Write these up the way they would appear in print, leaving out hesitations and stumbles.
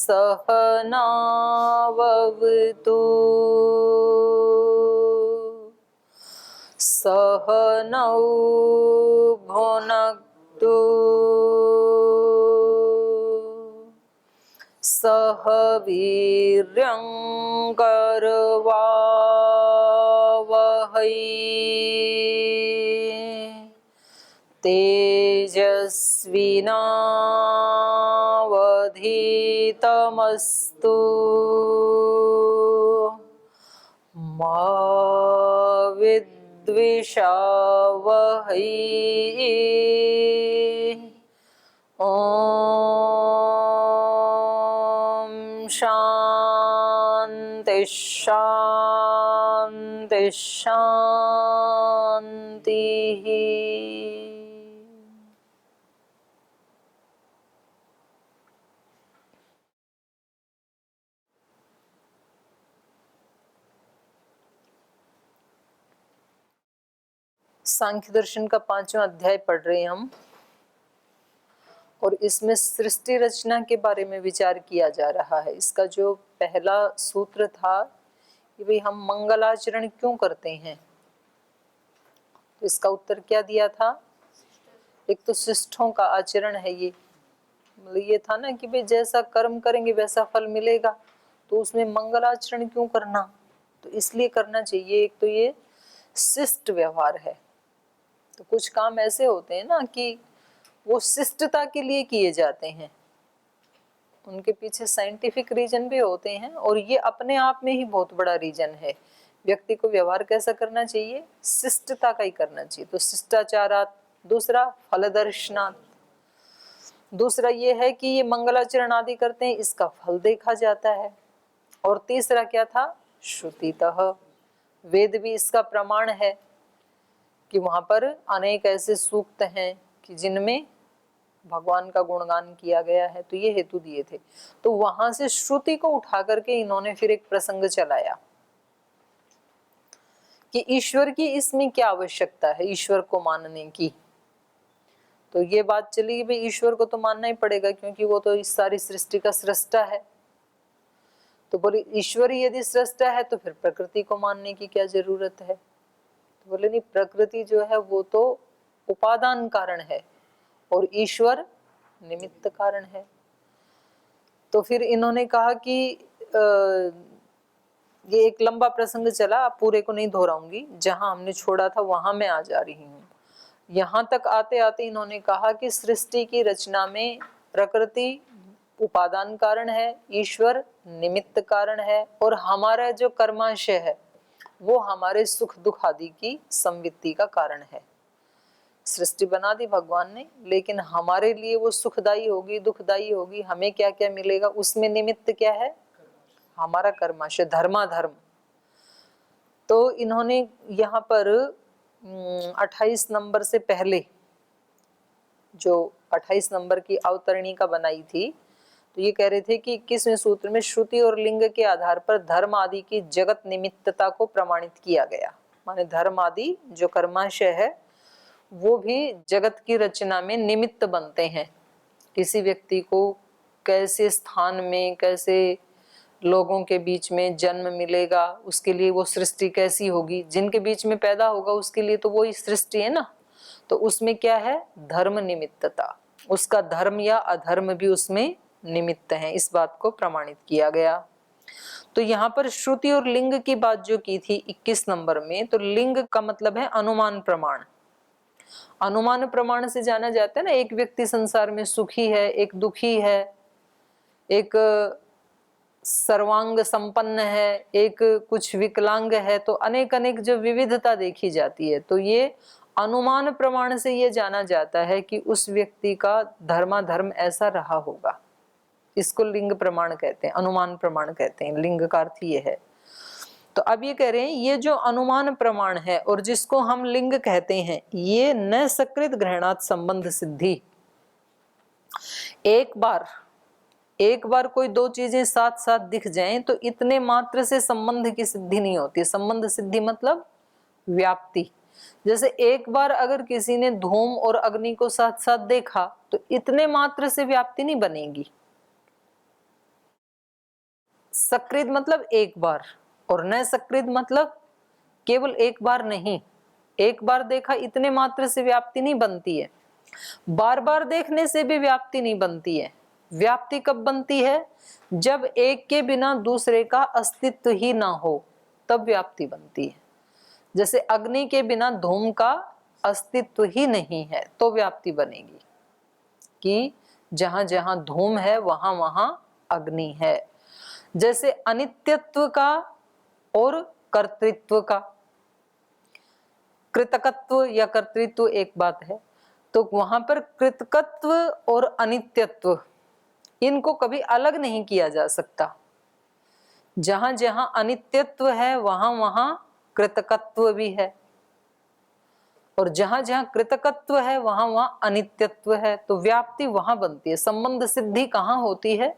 सहनाववतु सहनौ भुनक्तु सह वीर्यं करवावहै तेजस्विनावधीतमस्तु मा विद्विषावहै। ओम शांति शांति शांति। सांख्य दर्शन का 5वां अध्याय पढ़ रहे हैं हम, और इसमें सृष्टि रचना के बारे में विचार किया जा रहा है। इसका जो पहला सूत्र था कि भाई हम मंगलाचरण क्यों करते हैं, तो इसका उत्तर क्या दिया था? एक तो शिष्टों का आचरण है ये, मतलब ये था ना कि भाई जैसा कर्म करेंगे वैसा फल मिलेगा, तो उसमें मंगलाचरण क्यों करना, तो इसलिए करना चाहिए। एक तो ये शिष्ट व्यवहार है। तो कुछ काम ऐसे होते हैं ना कि वो शिष्टता के लिए किए जाते हैं, उनके पीछे साइंटिफिक रीजन भी होते हैं, और ये अपने आप में ही बहुत बड़ा रीजन है। व्यक्ति को व्यवहार कैसा करना चाहिए? शिष्टता का ही करना चाहिए। तो शिष्टाचारात, दूसरा फलदर्शनात्, दूसरा ये है कि ये मंगलाचरण आदि करते हैं, इसका फल देखा जाता है। और तीसरा क्या था? श्रुतितः, वेद भी इसका प्रमाण है कि वहां पर अनेक ऐसे सूक्त हैं कि जिनमें भगवान का गुणगान किया गया है, तो ये हेतु दिए थे। तो वहां से श्रुति को उठा करके इन्होंने फिर एक प्रसंग चलाया कि ईश्वर की इसमें क्या आवश्यकता है, ईश्वर को मानने की। तो ये बात चली कि भाई ईश्वर को तो मानना ही पड़ेगा, क्योंकि वो तो इस सारी सृष्टि का सृष्टा है। तो बोले ईश्वर ही यदि सृष्टा है तो फिर प्रकृति को मानने की क्या जरूरत है? तो बोले नहीं, प्रकृति जो है वो तो उपादान कारण है और ईश्वर निमित्त कारण है। तो फिर इन्होंने कहा कि ये एक लंबा प्रसंग चला, पूरे को नहीं दोहराऊंगी, जहां हमने छोड़ा था वहां मैं आ जा रही हूँ। यहाँ तक आते आते इन्होंने कहा कि सृष्टि की रचना में प्रकृति उपादान कारण है, ईश्वर निमित्त कारण है, और हमारा जो कर्माशय है वो हमारे सुख दुख आदि की संवित्ति का कारण है। सृष्टि बना दी भगवान ने, लेकिन हमारे लिए वो सुखदायी होगी दुखदायी होगी, हमें क्या क्या मिलेगा, उसमें निमित्त क्या है? हमारा कर्माशय, धर्माधर्म। तो इन्होंने यहाँ पर 28 नंबर से पहले जो 28 नंबर की अवतरणी का बनाई थी, तो ये कह रहे थे कि 21वें सूत्र में श्रुति और लिंग के आधार पर धर्म आदि की जगत निमित्तता को प्रमाणित किया गया। माने धर्म आदि जो कर्माशय है वो भी जगत की रचना में निमित्त बनते हैं। किसी व्यक्ति को कैसे स्थान में, कैसे लोगों के बीच में जन्म मिलेगा, उसके लिए वो सृष्टि कैसी होगी, जिनके बीच में पैदा होगा उसके लिए तो वही सृष्टि है ना। तो उसमें क्या है? धर्म निमित्तता, उसका धर्म या अधर्म भी उसमें निमित्त है। इस बात को प्रमाणित किया गया। तो यहाँ पर श्रुति और लिंग की बात जो की थी 21 नंबर में, तो लिंग का मतलब है अनुमान प्रमाण। अनुमान प्रमाण से जाना जाता है ना, एक व्यक्ति संसार में सुखी है, एक दुखी है, एक सर्वांग संपन्न है, एक कुछ विकलांग है, तो अनेक अनेक जो विविधता देखी जाती है। तो ये अनुमान प्रमाण से ये जाना जाता है कि उस व्यक्ति का धर्माधर्म ऐसा रहा होगा। इसको लिंग प्रमाण कहते हैं, अनुमान प्रमाण कहते हैं। लिंग का अर्थ ये है। तो अब ये कह रहे हैं ये जो अनुमान प्रमाण है और जिसको हम लिंग कहते हैं, ये न सकृत ग्रहणात् संबंध सिद्धि। एक बार कोई दो चीजें साथ साथ दिख जाएं तो इतने मात्र से संबंध की सिद्धि नहीं होती। संबंध सिद्धि मतलब व्याप्ति। जैसे एक बार अगर किसी ने धूम और अग्नि को साथ साथ देखा तो इतने मात्र से व्याप्ति नहीं बनेगी। सकृद मतलब एक बार, और न सकृद मतलब केवल एक बार नहीं। एक बार देखा इतने मात्र से व्याप्ति नहीं बनती है, बार बार देखने से भी व्याप्ति नहीं बनती है। व्याप्ति कब बनती है? जब एक के बिना दूसरे का अस्तित्व ही ना हो, तब व्याप्ति बनती है। जैसे अग्नि के बिना धूम का अस्तित्व ही नहीं है, तो व्याप्ति बनेगी कि जहां जहां धूम है वहां वहां अग्नि है। जैसे अनित्यत्व का और कर्तृत्व का, कृतकत्व या कर्तृत्व एक बात है, तो वहां पर कृतकत्व और अनित्यत्व, इनको कभी अलग नहीं किया जा सकता। जहां जहां अनित्यत्व है वहां वहां कृतकत्व भी है, और जहां जहां कृतकत्व है वहां वहां अनित्यत्व है। तो व्याप्ति वहां बनती है। संबंध सिद्धि कहाँ होती है?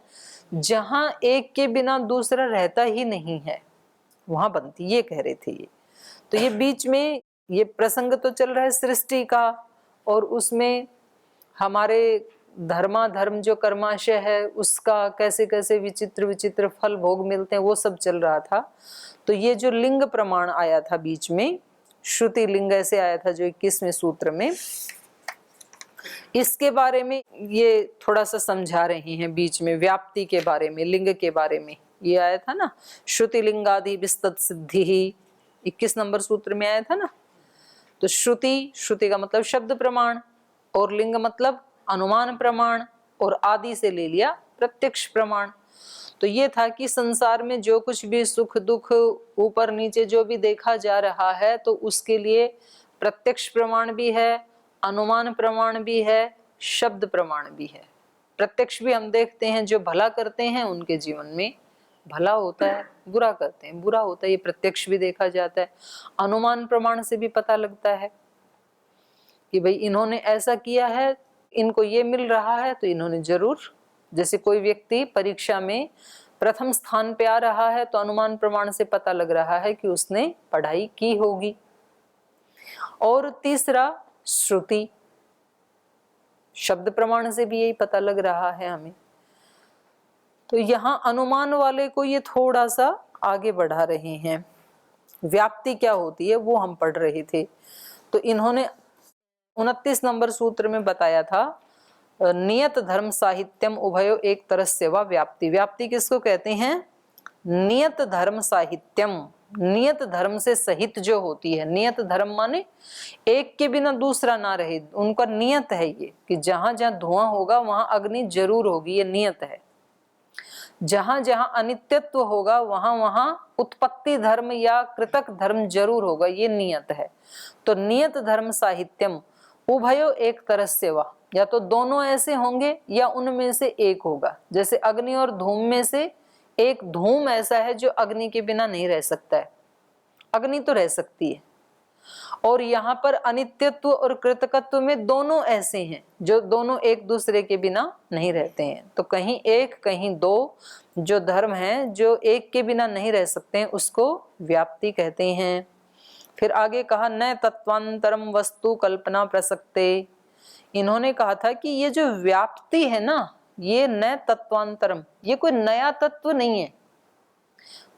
जहां एक के बिना दूसरा रहता ही नहीं है, वहां बनती। ये कह रहे थे ये। तो ये बीच में ये प्रसंग तो चल रहा है सृष्टि का, और उसमें हमारे धर्माधर्म जो कर्माशय है उसका कैसे कैसे विचित्र विचित्र फल भोग मिलते हैं, वो सब चल रहा था। तो ये जो लिंग प्रमाण आया था बीच में, श्रुति लिंग ऐसे आया था जो 21वें सूत्र में, इसके बारे में ये थोड़ा सा समझा रहे हैं बीच में। व्याप्ति के बारे में, लिंग के बारे में ये आया था ना, श्रुति लिंगादि विस्तत सिद्धि ही 21 नंबर सूत्र में आया था ना। तो श्रुति, श्रुति का मतलब शब्द प्रमाण, और लिंग मतलब अनुमान प्रमाण, और आदि से ले लिया प्रत्यक्ष प्रमाण। तो ये था कि संसार में जो कुछ भी सुख दुख ऊपर नीचे जो भी देखा जा रहा है, तो उसके लिए प्रत्यक्ष प्रमाण भी है, अनुमान प्रमाण भी है, शब्द प्रमाण भी है। प्रत्यक्ष भी हम देखते हैं, जो भला करते हैं उनके जीवन में भला होता है, बुरा करते हैं बुरा होता है, ये प्रत्यक्ष भी देखा जाता है। अनुमान प्रमाण से भी पता लगता है कि भाई इन्होंने ऐसा किया है, इनको ये मिल रहा है, तो इन्होंने जरूर, जैसे कोई व्यक्ति परीक्षा में प्रथम स्थान पे आ रहा है तो अनुमान प्रमाण से पता लग रहा है कि उसने पढ़ाई की होगी। और तीसरा श्रुति, शब्द प्रमाण से भी यही पता लग रहा है हमें। तो यहाँ अनुमान वाले को ये थोड़ा सा आगे बढ़ा रहे हैं। व्याप्ति क्या होती है वो हम पढ़ रहे थे। तो इन्होंने 29 नंबर सूत्र में बताया था, नियत धर्म साहित्यम उभयो एक तरस्य वा व्याप्ति। व्याप्ति किसको कहते हैं? नियत धर्म साहित्यम, नियत धर्म से सहित जो होती है। नियत धर्म माने एक के बिना दूसरा ना रहे, उनका नियत है ये कि जहां जहां धुआं होगा वहां अग्नि जरूर होगी, ये नियत है। जहां जहां अनित्यत्व होगा वहां वहां उत्पत्ति धर्म या कृतक धर्म जरूर होगा, ये नियत है। तो नियत धर्म साहित्यम उभयो एक तरस्य वा, या तो दोनों ऐसे होंगे या उनमें से एक होगा। जैसे अग्नि और धूम में से एक धूम ऐसा है जो अग्नि के बिना नहीं रह सकता है, अग्नि तो रह सकती है। और यहाँ पर अनित्यत्व और कृतकत्व में दोनों ऐसे हैं जो दोनों एक दूसरे के बिना नहीं रहते हैं। तो कहीं एक कहीं दो जो धर्म हैं जो एक के बिना नहीं रह सकते हैं, उसको व्याप्ति कहते हैं। फिर आगे कहा न तत्वांतरम वस्तु कल्पना प्रसक्ते। इन्होंने कहा था कि ये जो व्याप्ति है ना, ये न तत्वांतरम, ये कोई नया तत्व नहीं है।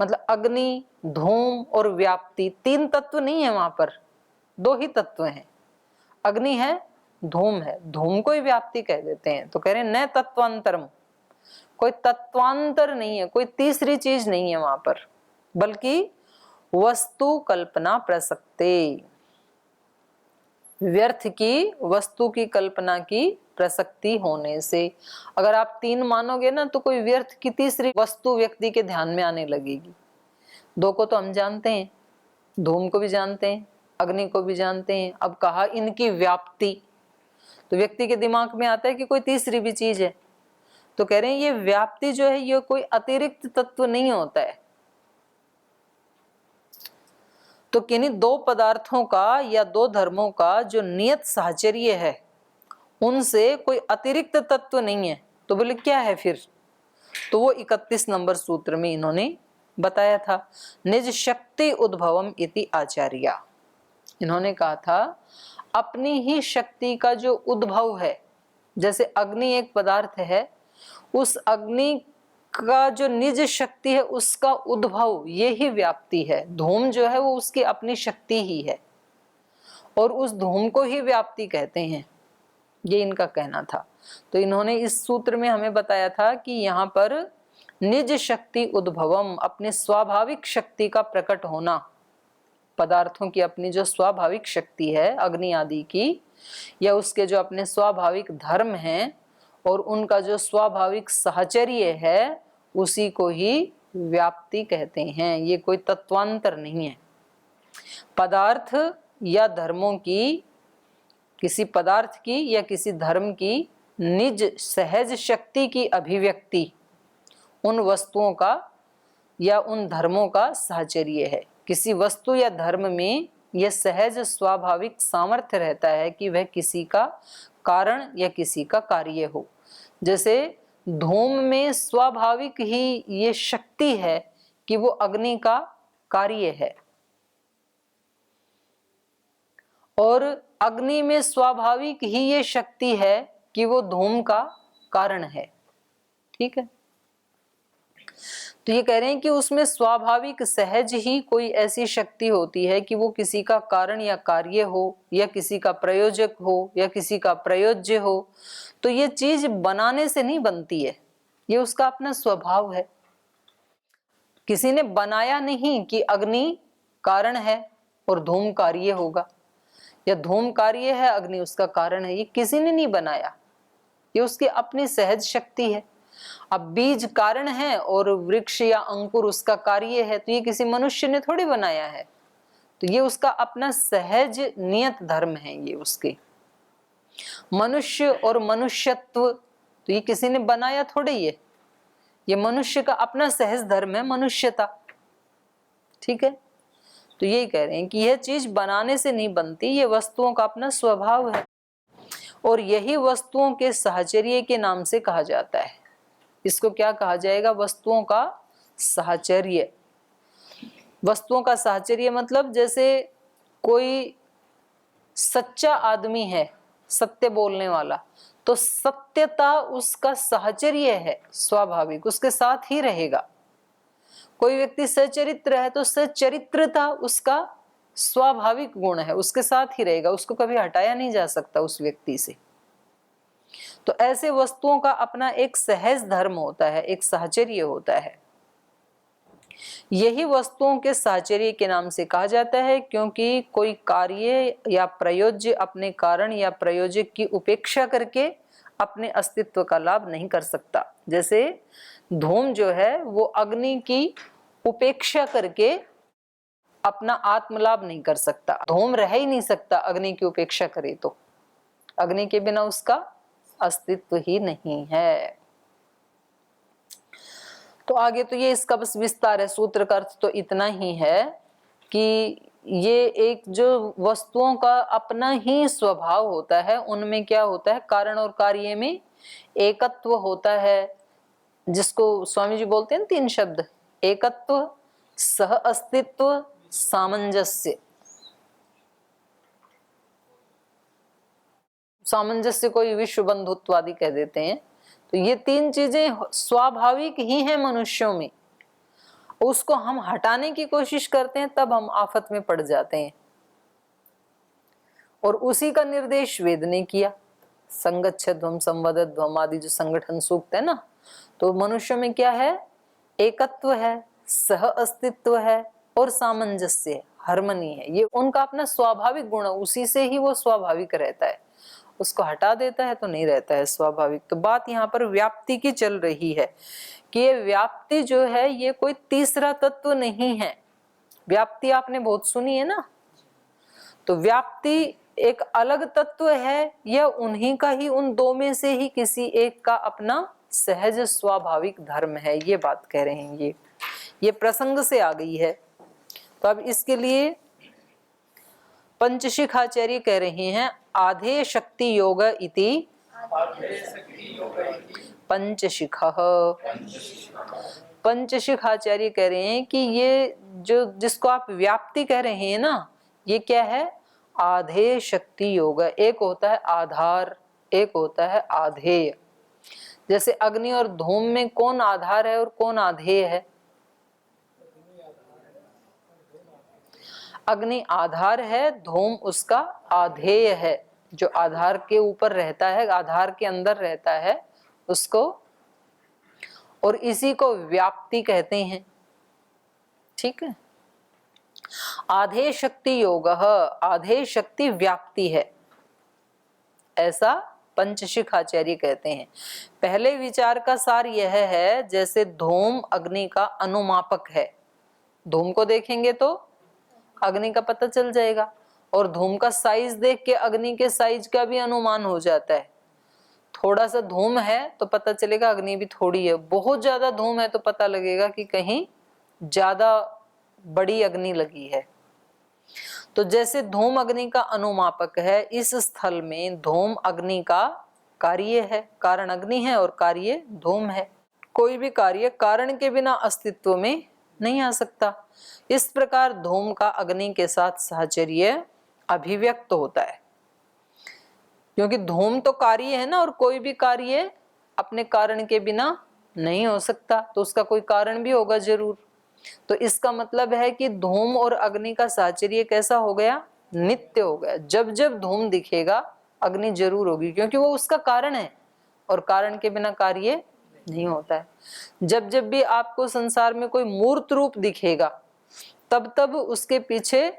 मतलब अग्नि, धूम और व्याप्ति, तीन तत्व नहीं है वहां पर, दो ही तत्व हैं। अग्नि है, धूम है, धूम को ही व्याप्ति कह देते हैं। तो कह रहे हैं न तत्वांतरम, कोई तत्वांतर नहीं है, कोई तीसरी चीज नहीं है वहां पर, बल्कि वस्तु कल्पना प्रसक्ते, व्यर्थ की वस्तु की कल्पना की प्रसक्ति होने से। अगर आप तीन मानोगे ना तो कोई व्यर्थ की तीसरी वस्तु व्यक्ति के ध्यान में आने लगेगी। दो को तो हम जानते हैं, धूम को भी जानते हैं, अग्नि को भी जानते हैं। अब कहा इनकी व्याप्ति, तो व्यक्ति के दिमाग में आता है कि कोई तीसरी भी चीज है। तो कह रहे हैं ये व्याप्ति जो है ये कोई अतिरिक्त तत्व नहीं होता है। तो किन्हीं दो पदार्थों का या दो धर्मों का जो नियत साहचर्य है उनसे कोई अतिरिक्त तत्व नहीं है। तो बोले क्या है फिर? तो वो 31 नंबर सूत्र में इन्होंने बताया था, निज शक्ति उद्भवम इति आचार्या। इन्होंने कहा था अपनी ही शक्ति का जो उद्भव है, जैसे अग्नि एक पदार्थ है, उस अग्नि का जो निज शक्ति है उसका उद्भव ये ही व्याप्ति है। धूम जो है वो उसकी अपनी शक्ति ही है और उस धूम को ही व्याप्ति कहते हैं, ये इनका कहना था। तो इन्होंने इस सूत्र में हमें बताया था कि यहाँ पर निज शक्ति उद्भवम, अपने स्वाभाविक शक्ति का प्रकट होना, पदार्थों की अपनी जो स्वाभाविक शक्ति है अग्नि आदि की, या उसके जो अपने स्वाभाविक धर्म हैं और उनका जो स्वाभाविक साहचर्य है, उसी को ही व्याप्ति कहते हैं। ये कोई तत्वांतर नहीं है। पदार्थ या धर्मों की, किसी पदार्थ की या किसी धर्म की निज सहज शक्ति की अभिव्यक्ति उन वस्तुओं का या उन धर्मों का साहचर्य है। किसी वस्तु या धर्म में यह सहज स्वाभाविक सामर्थ्य रहता है कि वह किसी का कारण या किसी का कार्य हो। जैसे धूम में स्वाभाविक ही ये शक्ति है कि वो अग्नि का कार्य है, और अग्नि में स्वाभाविक ही ये शक्ति है कि वो धूम का कारण है। ठीक है, तो ये कह रहे हैं कि उसमें स्वाभाविक सहज ही कोई ऐसी शक्ति होती है कि वो किसी का कारण या कार्य हो, या किसी का प्रयोजक हो, या किसी का प्रयोज्य हो। तो ये चीज बनाने से नहीं बनती है, ये उसका अपना स्वभाव है। किसी ने बनाया नहीं कि अग्नि कारण है और धूम कार्य होगा, या धूम कार्य है अग्नि उसका कारण है, ये किसी ने नहीं बनाया, ये उसकी अपनी सहज शक्ति है। अब बीज कारण है और वृक्ष या अंकुर उसका कार्य है, तो ये किसी मनुष्य ने थोड़ी बनाया है, तो ये उसका अपना सहज नियत धर्म है। ये उसके मनुष्य और मनुष्यत्व, तो ये किसी ने बनाया थोड़ी, ये मनुष्य का अपना सहज धर्म है, मनुष्यता। ठीक है, तो यही कह रहे हैं कि यह चीज बनाने से नहीं बनती, ये वस्तुओं का अपना स्वभाव है, और यही वस्तुओं के साहचर्य के नाम से कहा जाता है। इसको क्या कहा जाएगा? वस्तुओं का साहचर्य। वस्तुओं का साहचर्य मतलब जैसे कोई सच्चा आदमी है, सत्य बोलने वाला, तो सत्यता उसका साहचर्य है, स्वाभाविक उसके साथ ही रहेगा। कोई व्यक्ति सचरित्र है तो सचरित्रता उसका स्वाभाविक गुण है, उसके साथ ही रहेगा, उसको कभी हटाया नहीं जा सकता उस व्यक्ति से। तो ऐसे वस्तुओं का अपना एक सहज धर्म होता है, एक साहचर्य होता है। यही वस्तुओं के साहचर्य के नाम से कहा जाता है, क्योंकि कोई कार्य या प्रयोज्य अपने कारण या प्रयोजक की उपेक्षा करके अपने अस्तित्व का लाभ नहीं कर सकता। जैसे धूम जो है वो अग्नि की उपेक्षा करके अपना आत्मलाभ नहीं कर सकता। धूम रह ही नहीं सकता अग्नि की उपेक्षा करे तो, अग्नि के बिना उसका अस्तित्व ही नहीं है। तो आगे तो ये इसका बस विस्तार है, सूत्र का अर्थ तो इतना ही है कि ये एक जो वस्तुओं का अपना ही स्वभाव होता है, उनमें क्या होता है, कारण और कार्य में एकत्व होता है, जिसको स्वामी जी बोलते हैं 3 शब्द, एकत्व, सह अस्तित्व, सामंजस्य। सामंजस्य को विश्व बंधुत्व आदि कह देते हैं। तो ये 3 चीजें स्वाभाविक ही हैं मनुष्यों में, उसको हम हटाने की कोशिश करते हैं तब हम आफत में पड़ जाते हैं। और उसी का निर्देश वेद ने किया, संगच्छध्वम संवदध्वम आदि जो संगठन सूक्त है ना, तो मनुष्य में क्या है, एकत्व है, सह अस्तित्व है और सामंजस्य है, हार्मनी है। ये उनका अपना स्वाभाविक गुण है, उसी से ही वो स्वाभाविक रहता है, उसको हटा देता है तो नहीं रहता है स्वाभाविक। तो बात यहाँ पर व्याप्ति की चल रही है कि ये व्याप्ति जो है ये कोई तीसरा तत्व नहीं है। व्याप्ति आपने बहुत सुनी है ना, तो व्याप्ति एक अलग तत्व है, यह उन्हीं का ही, उन 2 में से ही किसी एक का अपना सहज स्वाभाविक धर्म है। ये बात कह रहे हैं, ये प्रसंग से आ गई है। तो अब इसके लिए पंचशिखाचार्य कह रहे हैं, आधे शक्ति योग इति पंचशिखः। पंचशिखाचार्य कह रहे हैं कि ये जो जिसको आप व्याप्ति कह रहे हैं ना, ये क्या है, आधे शक्ति योग। एक होता है आधार, एक होता है आधेय। जैसे अग्नि और धूम में कौन आधार है और कौन आधेय है? अग्नि आधार है, धूम उसका आधेय है, जो आधार के ऊपर रहता है, आधार के अंदर रहता है उसको, और इसी को व्याप्ति कहते हैं। ठीक है। आधेय शक्ति योग, आधेय शक्ति व्याप्ति है, ऐसा पंचशिख आचार्य कहते हैं। पहले विचार का सार यह है, जैसे धूम अग्नि का अनुमापक है, धूम को देखेंगे तो अग्नि का पता चल जाएगा, और धूम का साइज देख के अग्नि के साइज का भी अनुमान हो जाता है। थोड़ा सा धूम है तो पता चलेगा अग्नि भी थोड़ी है, बहुत ज्यादा धूम है तो पता लगेगा कि कहीं ज्यादा बड़ी अग्नि लगी है। तो जैसे धूम अग्नि का अनुमापक है, इस स्थल में धूम अग्नि का कार्य है, कारण अग्नि है और कार्य धूम है। कोई भी कार्य कारण के बिना अस्तित्व में नहीं आ सकता। इस प्रकार धूम का अग्नि के साथ साहचर्य अभिव्यक्त होता है, क्योंकि धूम तो कार्य है ना, और कोई भी कार्य अपने कारण के बिना नहीं हो सकता, तो उसका कोई कारण भी होगा जरूर। तो इसका मतलब है कि धूम और अग्नि का साहचर्य कैसा हो गया? नित्य हो गया। जब जब धूम दिखेगा अग्नि जरूर होगी, क्योंकि वो उसका कारण है, और कारण के बिना कार्य नहीं होता है। जब जब भी आपको संसार में कोई मूर्त रूप दिखेगा, तब तब उसके पीछे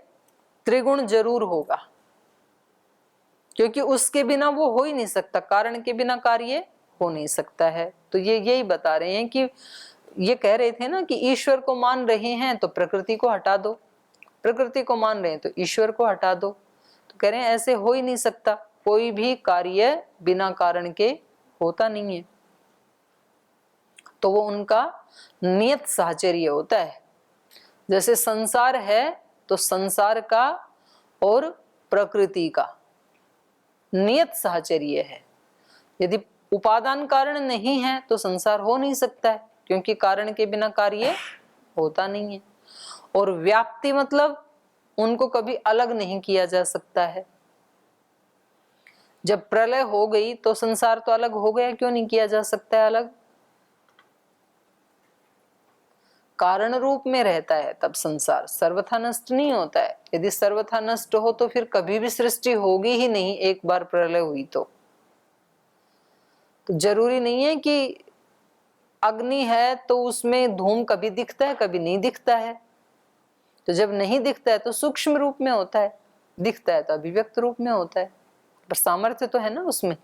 त्रिगुण जरूर होगा, क्योंकि उसके बिना वो हो ही नहीं सकता, कारण के बिना कार्य हो नहीं सकता है। तो ये यही बता रहे हैं कि ये कह रहे थे ना कि ईश्वर को मान रहे हैं तो प्रकृति को हटा दो, प्रकृति को मान रहे हैं तो ईश्वर को हटा दो। तो कह रहे हैं ऐसे हो ही नहीं सकता, कोई भी कार्य बिना कारण के होता नहीं है। तो वो उनका नियत साहचर्य होता है। जैसे संसार है तो संसार का और प्रकृति का नियत साहचर्य है। यदि उपादान कारण नहीं है तो संसार हो नहीं सकता है, क्योंकि कारण के बिना कार्य होता नहीं है। और व्याप्ति मतलब उनको कभी अलग नहीं किया जा सकता है। जब प्रलय हो गई तो संसार तो अलग हो गया, क्यों नहीं किया जा सकता है अलग? कारण रूप में रहता है, तब संसार सर्वथा नष्ट नहीं होता है। यदि सर्वथा नष्ट हो तो फिर कभी भी सृष्टि होगी ही नहीं, एक बार प्रलय हुई तो जरूरी नहीं है कि अग्नि है तो उसमें धूम कभी दिखता है कभी नहीं दिखता है। तो जब नहीं दिखता है तो सूक्ष्म रूप में होता है, दिखता है तो अभिव्यक्त रूप में होता है, पर सामर्थ्य तो है ना उसमें।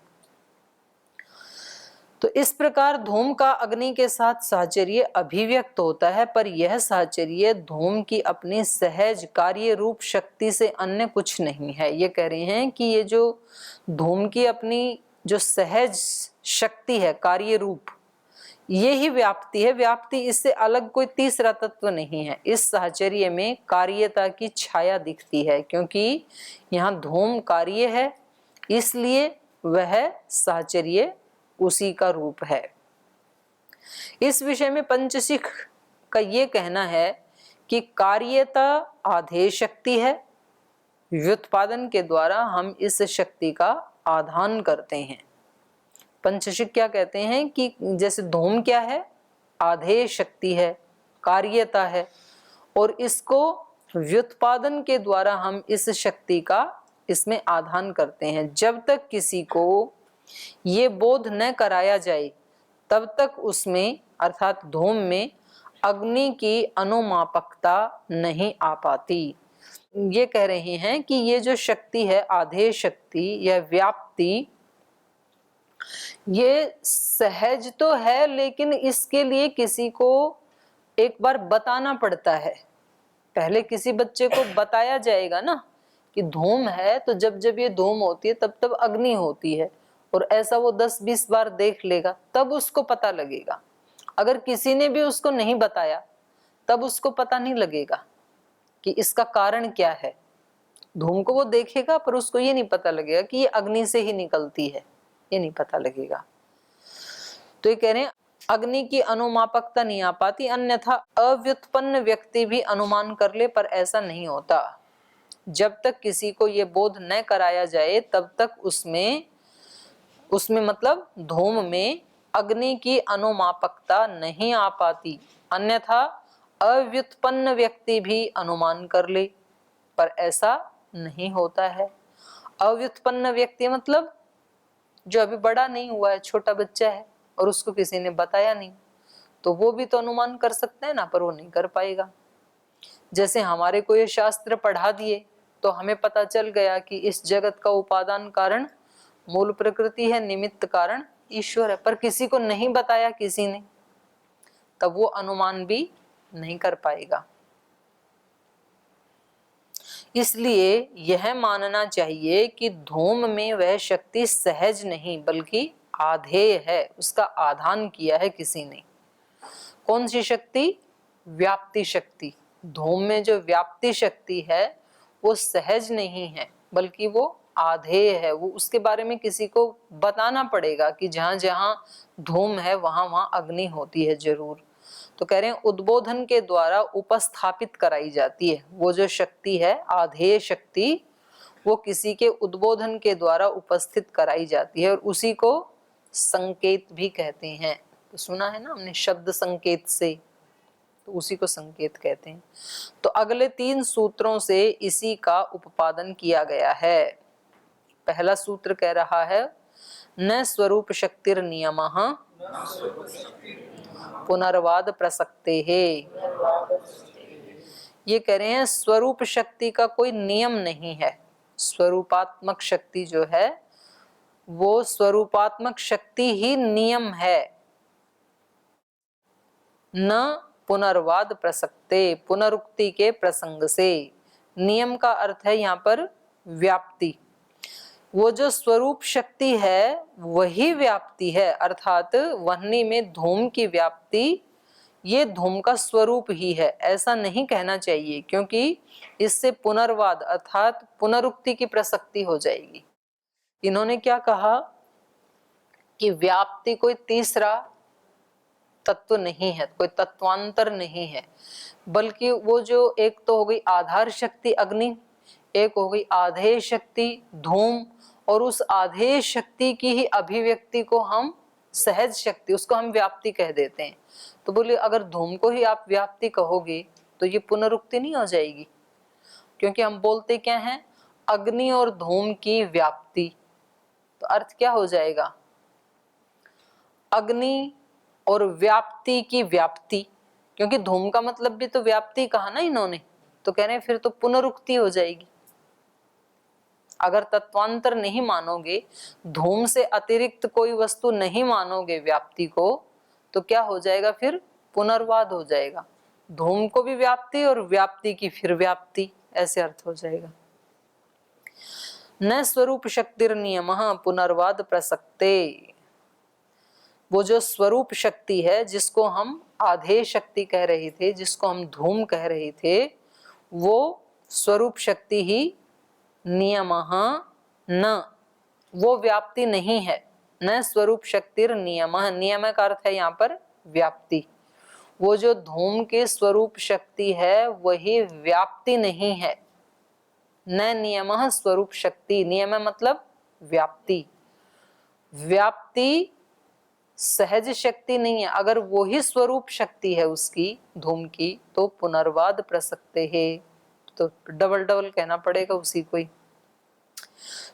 तो इस प्रकार धूम का अग्नि के साथ साहचर्य अभिव्यक्त होता है, पर यह साहचर्य धूम की अपनी सहज कार्य रूप शक्ति से अन्य कुछ नहीं है। ये कह रहे हैं कि ये जो धूम की अपनी जो सहज शक्ति है, कार्य रूप, ये ही व्याप्ति है। व्याप्ति, इससे अलग कोई तीसरा तत्व नहीं है। इस साहचर्य में कार्यता की छाया दिखती है, क्योंकि यहाँ धूम कार्य है, इसलिए वह साहचर्य उसी का रूप है। इस विषय में पंचशिख का ये कहना है कि कार्यता आधेय शक्ति है, व्युत्पादन के द्वारा हम इस शक्ति का आधान करते हैं। पंचशिख क्या कहते हैं कि जैसे धूम क्या है? आधेय शक्ति है, कार्यता है, और इसको व्युत्पादन के द्वारा हम इस शक्ति का इसमें आधान करते हैं। जब तक किसी को ये बोध न कराया जाए तब तक उसमें अर्थात धूम में अग्नि की अनुमापकता नहीं आ पाती। ये कह रहे हैं कि ये जो शक्ति है आधेय शक्ति या व्याप्ति, ये सहज तो है, लेकिन इसके लिए किसी को एक बार बताना पड़ता है। पहले किसी बच्चे को बताया जाएगा ना कि धूम है, तो जब जब ये धूम होती है तब तब अग्नि होती है, और ऐसा वो 10-20 बार देख लेगा तब उसको पता लगेगा। अगर किसी ने भी उसको नहीं बताया तब उसको पता नहीं लगेगा कि इसका कारण क्या है। धूम को वो देखेगा पर उसको ये नहीं पता लगेगा कि ये अग्नि से ही निकलती है, ये नहीं पता लगेगा। तो ये कह रहे हैं अग्नि की अनुमापकता नहीं आ पाती, अन्यथा अव्युत्पन्न व्यक्ति भी अनुमान कर ले, पर ऐसा नहीं होता। जब तक किसी को ये बोध न कराया जाए तब तक उसमें मतलब धूम में अग्नि की अनुमापकता नहीं आ पाती, अन्यथा अव्युत्पन्न व्यक्ति भी अनुमान कर ले, पर ऐसा नहीं होता है। अव्युत्पन्न व्यक्ति मतलब जो अभी बड़ा नहीं हुआ है, छोटा बच्चा है और उसको किसी ने बताया नहीं, तो वो भी तो अनुमान कर सकते हैं ना, पर वो नहीं कर पाएगा। जैसे हमारे को ये शास्त्र पढ़ा दिए तो हमें पता चल गया कि इस जगत का उपादान कारण मूल प्रकृति है, निमित्त कारण ईश्वर है, पर किसी को नहीं बताया किसी ने, तब वो अनुमान भी नहीं कर पाएगा। इसलिए यह मानना चाहिए कि धूम में वह शक्ति सहज नहीं बल्कि आधेय है, उसका आधान किया है किसी ने। कौन सी शक्ति? व्याप्ति शक्ति। धूम में जो व्याप्ति शक्ति है वो सहज नहीं है बल्कि वो आधेय है। वो उसके बारे में किसी को बताना पड़ेगा कि जहां जहां धूम है वहां वहां अग्नि होती है जरूर। तो कह रहे हैं उद्बोधन के द्वारा उपस्थापित कराई जाती है। वो जो शक्ति है आधेय शक्ति, वो किसी के उद्बोधन के द्वारा उपस्थित कराई जाती है और उसी को संकेत भी कहते हैं। तो सुना है ना हमने शब्द संकेत से, तो उसी को संकेत कहते हैं। तो अगले 3 सूत्रों से इसी का उपादन किया गया है। पहला सूत्र कह रहा है न स्वरूप शक्तिर नियमः पुनर्वाद प्रसक्ते है। ये कह रहे हैं स्वरूप शक्ति का कोई नियम नहीं है। स्वरूपात्मक शक्ति जो है वो स्वरूपात्मक शक्ति ही नियम है, न पुनर्वाद प्रसक्ते, पुनरुक्ति के प्रसंग से। नियम का अर्थ है यहाँ पर व्याप्ति। वो जो स्वरूप शक्ति है वही व्याप्ति है, अर्थात वह्नि में धूम की व्याप्ति ये धूम का स्वरूप ही है, ऐसा नहीं कहना चाहिए, क्योंकि इससे पुनर्वाद अर्थात पुनरुक्ति की प्रसक्ति हो जाएगी। इन्होंने क्या कहा कि व्याप्ति कोई तीसरा तत्व नहीं है, कोई तत्वांतर नहीं है, बल्कि वो जो एक तो हो गई आधार शक्ति अग्नि, एक हो गई आधेय शक्ति धूम, और उस आधेय शक्ति की ही अभिव्यक्ति को हम सहज शक्ति, उसको हम व्याप्ति कह देते हैं। तो बोले अगर धूम को ही आप व्याप्ति कहोगे तो ये पुनरुक्ति नहीं हो जाएगी, क्योंकि हम बोलते क्या हैं अग्नि और धूम की व्याप्ति। तो अर्थ क्या हो जाएगा? अग्नि और व्याप्ति की व्याप्ति, क्योंकि धूम का मतलब भी तो व्याप्ति कहा ना इन्होंने, तो कह रहे हैं फिर तो पुनरुक्ति हो जाएगी। अगर तत्वांतर नहीं मानोगे, धूम से अतिरिक्त कोई वस्तु नहीं मानोगे व्याप्ति को, तो क्या हो जाएगा? फिर पुनर्वाद हो जाएगा। धूम को भी व्याप्ति और व्याप्ति की फिर व्याप्ति, ऐसे अर्थ हो जाएगा। न स्वरूप शक्तिर नियमः पुनर्वाद प्रसक्ते। वो जो स्वरूप शक्ति है जिसको हम आधेय शक्ति कह रहे थे, जिसको हम धूम कह रहे थे, वो स्वरूप शक्ति ही नियमः न, वो व्याप्ति नहीं है। न स्वरूप शक्तिर नियमः, नियम का अर्थ है यहाँ पर व्याप्ति। वो जो धूम के स्वरूप शक्ति है वही व्याप्ति नहीं है। न नियमः स्वरूप शक्ति, नियम मतलब व्याप्ति। व्याप्ति सहज शक्ति नहीं है। अगर वो ही स्वरूप शक्ति है उसकी धूम की, तो पुनर्वाद प्रसक्ते है, तो डबल डबल कहना पड़ेगा उसी को ही।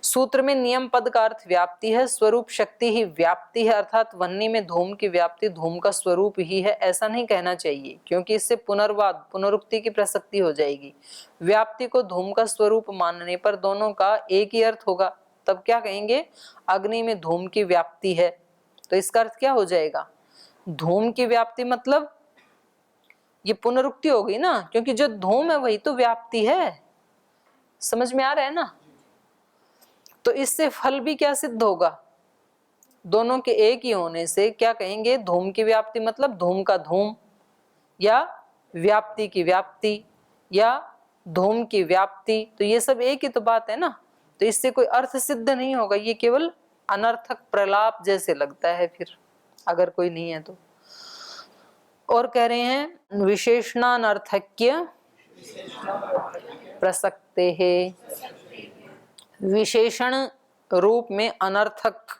सूत्र में नियम पद का अर्थ व्याप्ति है, स्वरूप शक्ति ही व्याप्ति है, अर्थात वह्नि में धूम की व्याप्ति धूम का स्वरूप ही है, ऐसा नहीं कहना चाहिए, क्योंकि इससे पुनर्वाद पुनरुक्ति की प्रसक्ति हो जाएगी। व्याप्ति को धूम का स्वरूप मानने पर दोनों का एक ही अर्थ होगा। तब क्या कहेंगे? अग्नि में धूम की व्याप्ति है, तो इसका अर्थ क्या हो जाएगा? धूम की व्याप्ति मतलब ये पुनरुक्ति हो गई ना, क्योंकि जो धूम है वही तो व्याप्ति है। समझ में आ रहा है ना? तो इससे फल भी क्या सिद्ध होगा? दोनों के एक ही होने से क्या कहेंगे? धूम की व्याप्ति मतलब धूम का धूम, या व्याप्ति की व्याप्ति, या धूम की व्याप्ति, तो ये सब एक ही तो बात है ना। तो इससे कोई अर्थ सिद्ध नहीं होगा, ये केवल अनर्थक प्रलाप जैसे लगता है फिर, अगर कोई नहीं है तो। और कह रहे हैं विशेषणानर्थक्य प्रसक्ते है। विशेषण रूप में अनर्थक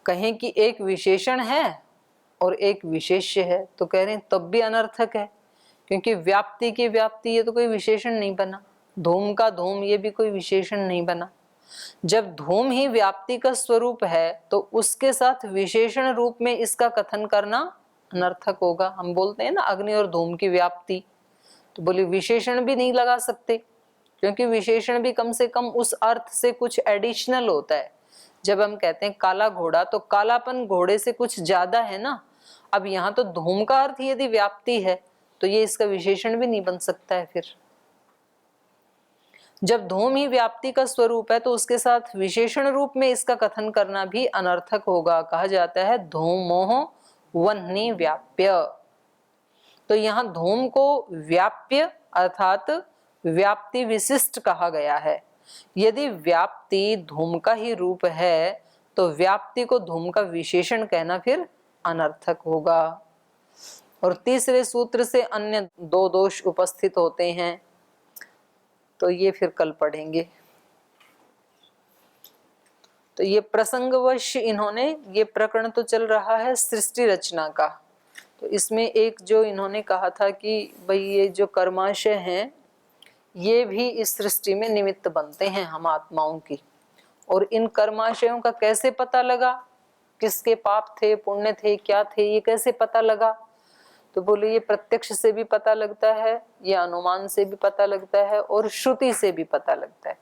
कहें कि एक विशेषण है और एक विशेष्य है, तो कह रहे हैं तब भी अनर्थक है, क्योंकि व्याप्ति की व्याप्ति ये तो कोई विशेषण नहीं बना, धूम का धूम ये भी कोई विशेषण नहीं बना। जब धूम ही व्याप्ति का स्वरूप है तो उसके साथ विशेषण रूप में इसका कथन करना अनर्थक होगा। हम बोलते हैं ना अग्नि और धूम की व्याप्ति, तो बोले विशेषण भी नहीं लगा सकते, क्योंकि विशेषण भी कम से कम उस अर्थ से कुछ एडिशनल होता है। जब हम कहते हैं काला घोड़ा, तो कालापन घोड़े से कुछ ज्यादा है ना। अब यहाँ तो धूम का अर्थ यदि व्याप्ति है तो ये इसका विशेषण भी नहीं बन सकता है। फिर जब धूम ही व्याप्ति का स्वरूप है तो उसके साथ विशेषण रूप में इसका कथन करना भी अनर्थक होगा। कहा जाता है धूमोह वह्नि व्याप्य। तो यहाँ धूम को व्याप्य अर्थात व्याप्ति विशिष्ट कहा गया है। यदि व्याप्ति धूम का ही रूप है तो व्याप्ति को धूम का विशेषण कहना फिर अनर्थक होगा। और तीसरे सूत्र से अन्य दो दोष उपस्थित होते हैं, तो ये फिर कल पढ़ेंगे। तो ये प्रसंगवश इन्होंने, ये प्रकरण तो चल रहा है सृष्टि रचना का, तो इसमें एक जो इन्होंने कहा था कि भाई ये जो कर्माशय हैं ये भी इस सृष्टि में निमित्त बनते हैं हम आत्माओं की, और इन कर्माशयों का कैसे पता लगा, किसके पाप थे पुण्य थे क्या थे, ये कैसे पता लगा। तो बोले ये प्रत्यक्ष से भी पता लगता है, ये अनुमान से भी पता लगता है और श्रुति से भी पता लगता है।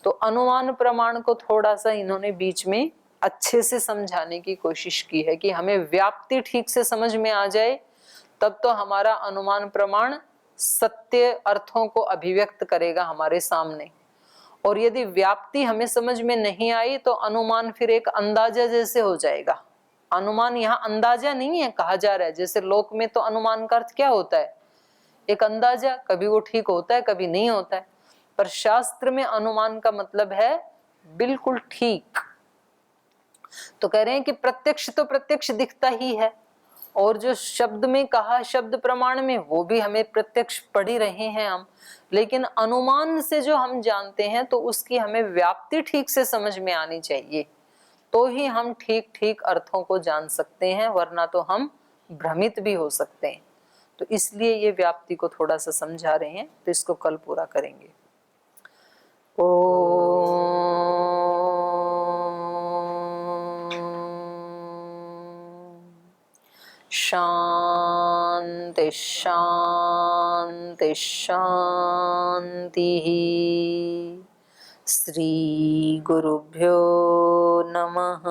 तो अनुमान प्रमाण को थोड़ा सा इन्होंने बीच में अच्छे से समझाने की कोशिश की है कि हमें व्याप्ति ठीक से समझ में आ जाए, तब तो हमारा अनुमान प्रमाण सत्य अर्थों को अभिव्यक्त करेगा हमारे सामने। और यदि व्याप्ति हमें समझ में नहीं आई तो अनुमान फिर एक अंदाजा जैसे हो जाएगा। अनुमान यहाँ अंदाजा नहीं है कहा जा रहा है, जैसे लोक में तो अनुमान का अर्थ क्या होता है, एक अंदाजा, कभी वो ठीक होता है कभी नहीं होता है, पर शास्त्र में अनुमान का मतलब है बिल्कुल ठीक। तो कह रहे हैं कि प्रत्यक्ष तो प्रत्यक्ष दिखता ही है, और जो शब्द में कहा शब्द प्रमाण में वो भी हमें प्रत्यक्ष पढ़ ही रहे हैं हम, लेकिन अनुमान से जो हम जानते हैं तो उसकी हमें व्याप्ति ठीक से समझ में आनी चाहिए, तो ही हम ठीक ठीक अर्थों को जान सकते हैं, वरना तो हम भ्रमित भी हो सकते हैं। तो इसलिए ये व्याप्ति को थोड़ा सा समझा रहे हैं, तो इसको कल पूरा करेंगे। शांति शांति शांति। श्री गुरुभ्यो नमः।